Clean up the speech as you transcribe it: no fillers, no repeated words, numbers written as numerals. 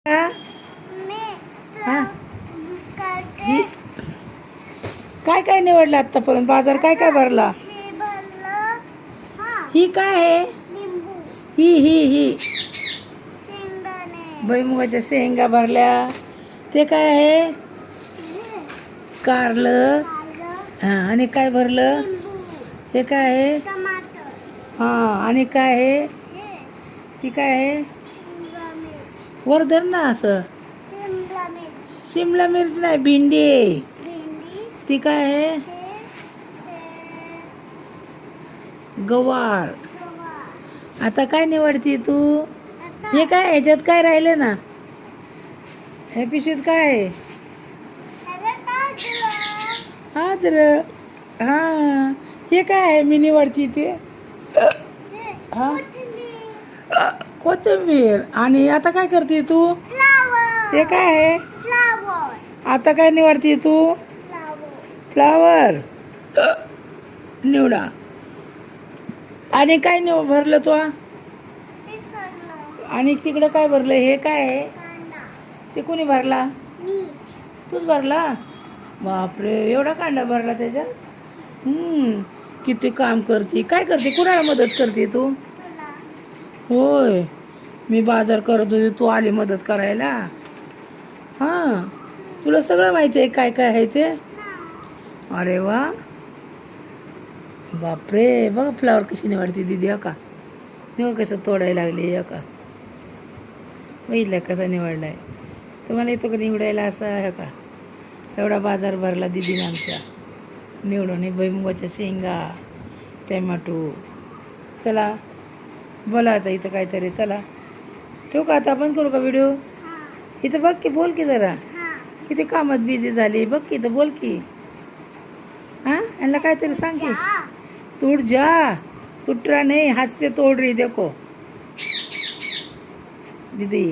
हा ही काय काय निवडलं आतापर्यंत? बाजार काय काय भरला? ही काय आहे? ही भुईमुगाच्या शेंगा भरल्या. ते काय आहे? कारलं. हा आणि काय भरलं? हे काय आहे? हा आणि काय आहे? ती काय आहे? वरधर ना असं शिमला मिरची नाही, भेंडी आहे. ती काय आहे? गवार. आता काय निवडती तू? हे काय ह्याच्यात काय राहिलं ना? हे पिशवीत काय आहे? अद्रक. हा हे काय आहे? मी निवडती ते हा कोथिंबीर. आणि आता काय करते तू? ते काय आहे? आता काय निवडती तू? फ्लावर. निवडा. आणि काय भरलं तू? आणि तिकडं काय भरलं? हे काय आहे? ते कोणी भरला? तूच भरला? बापरे, एवढा कांदा भरला त्याच्यात? किती काम करते. काय करते? कुणाला मदत करते तू? होय, मी बाजार करत होते, तू आली मदत करायला. हां, तुला सगळं माहिती आहे काय काय आहे ते? अरे वा, बापरे. बघ फ्लावर कशी निवडते दीदी. का निवड कसं तोडायला लागली. का बघितलं कसा निवडलाय? तुम्हाला येतो का निवडायला असं आहे का? एवढा बाजार भरला दीदीने आमच्या निवडून. भुईमुगाच्या शेंगा, टॅमॅटो. चला बोला आता इथं काहीतरी. चला ठेवू का आता? आपण करू का व्हिडिओ? इथं बघ की, बोल की जरा. किती कामात बिझी झाली बघ की. इथं बोल की. हाँ यांना काहीतरी सांग की. टूट जा, टूटरा नहीं, हाथ से तोड़ रही देखो दीदी.